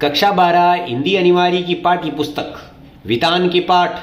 कक्षा 12 हिंदी अनिवार्य की पाठ्य पुस्तक वितान के पाठ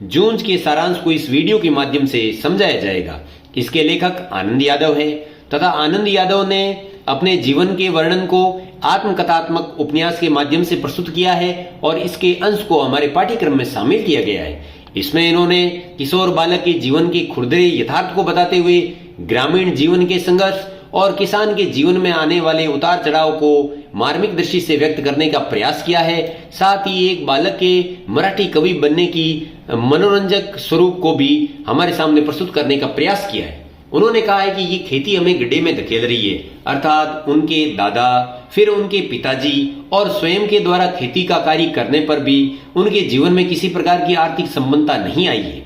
जूंज के सारांश को इस वीडियो के माध्यम से समझाया जाएगा। इसके लेखक आनंद यादव है तथा आनंद यादव ने अपने जीवन के वर्णन को आत्मकथात्मक उपन्यास के माध्यम से प्रस्तुत किया है और इसके अंश को हमारे पाठ्यक्रम में शामिल किया गया है। इसमें इन्होंने किशोर बालक के जीवन के खुरदरे यथार्थ को बताते हुए ग्रामीण जीवन के संघर्ष और किसान के जीवन में आने वाले उतार चढ़ाव को मार्मिक दृष्टि से व्यक्त करने का प्रयास किया है। साथ ही एक बालक के मराठी कवि बनने की मनोरंजक स्वरूप को भी हमारे सामने प्रस्तुत करने का प्रयास किया है। उन्होंने कहा है कि ये खेती हमें गड्ढे में धकेल रही है, अर्थात उनके दादा, फिर उनके पिताजी और स्वयं के द्वारा खेती का कार्य करने पर भी उनके जीवन में किसी प्रकार की आर्थिक संबंधता नहीं आई है।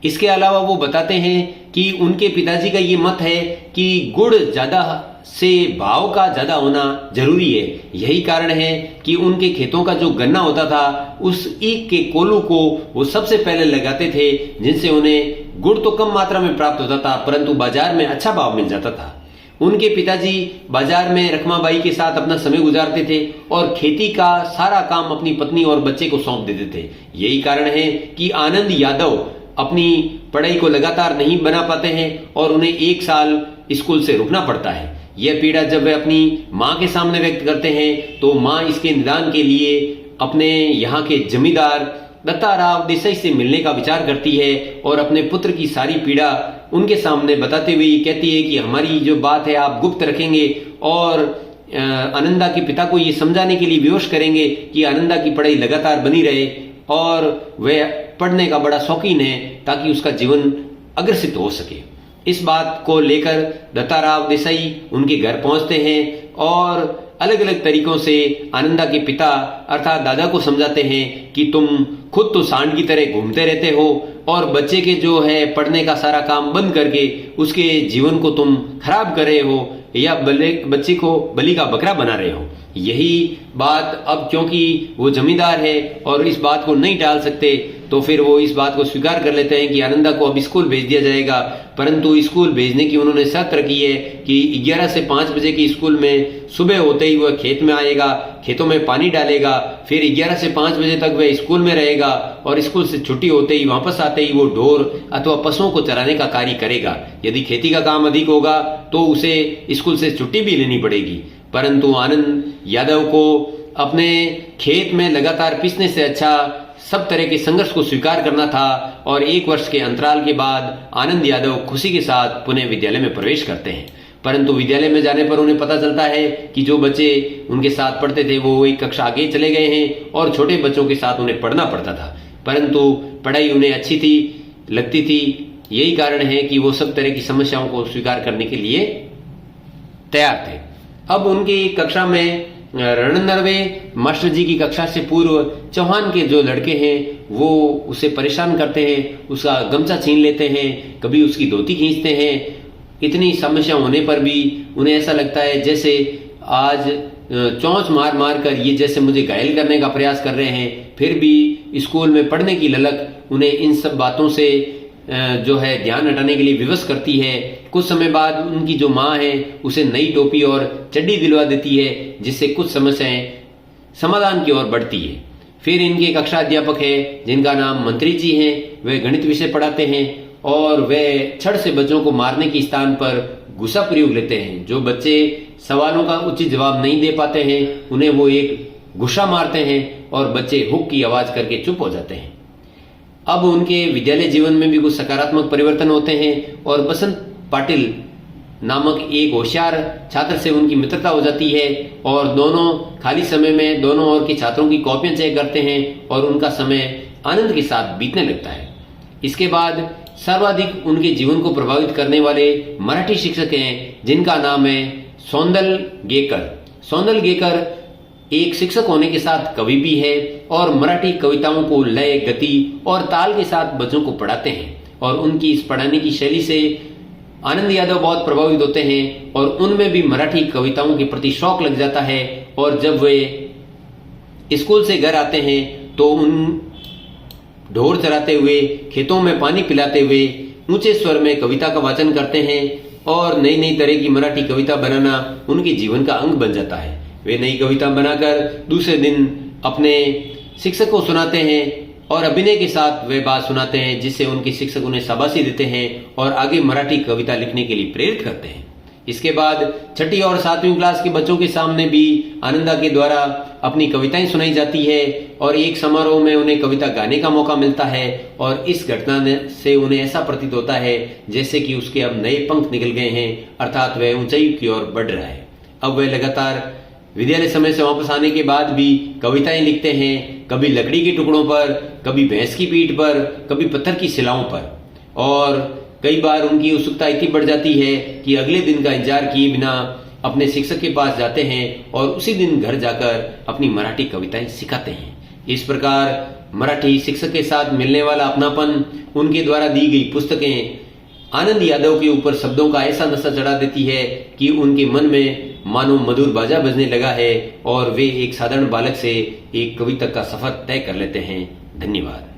इसके अलावा वो बताते हैं कि उनके पिताजी का ये मत है कि गुड़ ज्यादा से भाव का ज्यादा होना जरूरी है। यही कारण है कि उनके खेतों का जो गन्ना होता था उस ईख के कोलू को वो सबसे पहले लगाते थे, जिनसे उन्हें गुड़ तो कम मात्रा में प्राप्त होता था परंतु बाजार में अच्छा भाव मिल जाता था। उनके पिताजी बाजार में रखमाबाई के साथ अपना समय गुजारते थे और खेती का सारा काम अपनी पत्नी और बच्चे को सौंप देते थे। यही कारण है कि आनंद यादव अपनी पढ़ाई को लगातार नहीं बना पाते हैं और उन्हें एक साल स्कूल से रुकना पड़ता है। यह पीड़ा जब वे अपनी माँ के सामने व्यक्त करते हैं तो माँ इसके निदान के लिए अपने यहाँ के जमींदार दत्ताराव देसाई से मिलने का विचार करती है और अपने पुत्र की सारी पीड़ा उनके सामने बताते हुए कहती है कि हमारी जो बात है आप गुप्त रखेंगे और आनंदा के पिता को ये समझाने के लिए विवश करेंगे कि आनंदा की पढ़ाई लगातार बनी रहे और वह पढ़ने का बड़ा शौकीन है ताकि उसका जीवन अग्रसित हो सके। इस बात को लेकर दत्ताराव देसाई उनके घर पहुंचते हैं और अलग अलग तरीकों से आनंदा के पिता अर्थात दादा को समझाते हैं कि तुम खुद तो सांड की तरह घूमते रहते हो और बच्चे के जो है पढ़ने का सारा काम बंद करके उसके जीवन को तुम खराब कर रहे हो या बच्चे को बलि का बकरा बना रहे हो। यही बात अब क्योंकि वो जमींदार है और इस बात को नहीं टाल सकते तो फिर वो इस बात को स्वीकार कर लेते हैं कि आनंदा को अब स्कूल भेज दिया जाएगा। परंतु स्कूल भेजने की उन्होंने शर्त रखी है कि 11 से 5 बजे के स्कूल में सुबह होते ही वह खेत में आएगा, खेतों में पानी डालेगा, फिर 11 से 5 बजे तक वह स्कूल में रहेगा और स्कूल से छुट्टी होते ही वापस आते ही वो ढोर अथवा पशुओं को चराने का कार्य करेगा। यदि खेती का काम अधिक होगा तो उसे स्कूल से छुट्टी भी लेनी पड़ेगी। परंतु आनंद यादव को अपने खेत में लगातार पिसने से अच्छा सब तरह के संघर्ष को स्वीकार करना था और 1 वर्ष के अंतराल के बाद आनंद यादव खुशी के साथ पुनः विद्यालय में प्रवेश करते हैं। परंतु विद्यालय में जाने पर उन्हें पता चलता है कि जो बच्चे उनके साथ पढ़ते थे वो एक कक्षा आगे चले गए हैं और छोटे बच्चों के साथ उन्हें पढ़ना पड़ता था। परंतु पढ़ाई उन्हें अच्छी थी लगती थी। यही कारण है कि वो सब तरह की समस्याओं को स्वीकार करने के लिए तैयार थे। अब उनकी कक्षा में रणनरवे मास्टर जी की कक्षा से पूर्व चौहान के जो लड़के हैं वो उसे परेशान करते हैं, उसका गमछा छीन लेते हैं, कभी उसकी धोती खींचते हैं। इतनी समस्या होने पर भी उन्हें ऐसा लगता है जैसे आज चोंच मार मार कर ये जैसे मुझे घायल करने का प्रयास कर रहे हैं। फिर भी स्कूल में पढ़ने की ललक उन्हें इन सब बातों से जो है ध्यान हटाने के लिए विवश करती है। कुछ समय बाद उनकी जो माँ है उसे नई टोपी और चड्डी दिलवा देती है जिससे कुछ समस्याएं समाधान की ओर बढ़ती है। फिर इनके कक्षा अध्यापक है जिनका नाम मंत्री जी हैं, वे गणित विषय पढ़ाते हैं और वे छड़ से बच्चों को मारने के स्थान पर गुस्सा प्रयोग लेते हैं। जो बच्चे सवालों का उचित जवाब नहीं दे पाते हैं उन्हें वो एक गुस्सा मारते हैं और बच्चे हुक की आवाज करके चुप हो जाते हैं। अब उनके विद्यालय जीवन में भी कुछ सकारात्मक परिवर्तन होते हैं और बसंत पाटिल नामक एक होशियार छात्र से उनकी मित्रता हो जाती है और दोनों खाली समय में दोनों ओर के छात्रों की कॉपियां चेक करते हैं और उनका समय आनंद के साथ बीतने लगता है। इसके बाद सर्वाधिक उनके जीवन को प्रभावित करने वाले मराठी शिक्षक हैं जिनका नाम है सौंदल गेकर। सौंदल गेकर एक शिक्षक होने के साथ कवि भी है और मराठी कविताओं को लय, गति और ताल के साथ बच्चों को पढ़ाते हैं और उनकी इस पढ़ाने की शैली से आनंद यादव बहुत प्रभावित होते हैं और उनमें भी मराठी कविताओं के प्रति शौक लग जाता है। और जब वे स्कूल से घर आते हैं तो उन ढोर चराते हुए, खेतों में पानी पिलाते हुए ऊंचे स्वर में कविता का वाचन करते हैं और नई नई तरह की मराठी कविता बनाना उनके जीवन का अंग बन जाता है। वे नई कविता बनाकर दूसरे दिन अपने शिक्षक को सुनाते हैं और अभिनय के साथ वे बात सुनाते हैं, जिससे उनके शिक्षक उन्हें शाबाशी देते हैं और आगे मराठी कविता लिखने के लिए प्रेरित करते हैं। इसके बाद छठी और 7वीं क्लास के बच्चों के सामने भी आनंदा के द्वारा अपनी कविताएं सुनाई जाती है और एक समारोह में उन्हें कविता गाने का मौका मिलता है और इस घटना से उन्हें ऐसा प्रतीत होता है जैसे कि उसके अब नए पंख निकल गए हैं, अर्थात वह ऊंचाई की ओर बढ़ रहा है। अब वह लगातार विद्यालय समय से वापस आने के बाद भी कविताएं लिखते हैं, कभी लकड़ी के टुकड़ों पर, कभी भैंस की पीठ पर, कभी पत्थर की शिलाओं पर। और कई बार उनकी उत्सुकता इतनी बढ़ जाती है कि अगले दिन का इंतजार किए बिना अपने शिक्षक के पास जाते हैं और उसी दिन घर जाकर अपनी मराठी कविताएं सिखाते हैं। इस प्रकार मराठी शिक्षक के साथ मिलने वाला अपनापन, उनके द्वारा दी गई पुस्तकें आनंद यादव के ऊपर शब्दों का ऐसा नशा चढ़ा देती है कि उनके मन में मानो मधुर बाजा बजने लगा है और वे एक साधारण बालक से एक कवि तक का सफर तय कर लेते हैं। धन्यवाद।